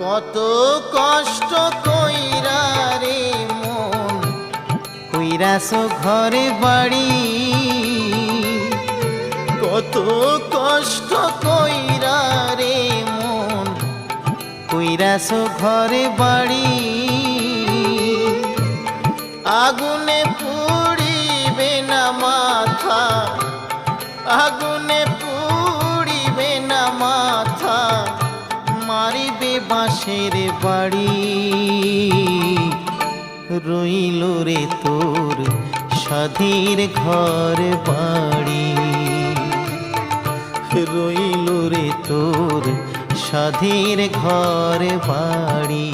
কত কষ্ট কইরা রে মন কইরাছো ঘরে বাড়ি, কত কষ্ট কইরা রে মন কইরাছো ঘরে বাড়ি। আগুনে পুড়িবে না মাথা, আগুনে পুড়িবে না মাথা, মারিবে বাঁশের বাড়ি। রইল রে তোর স্বাধীর ঘর বাড়ি, রইল রে তোর স্বাধীর ঘর বাড়ি।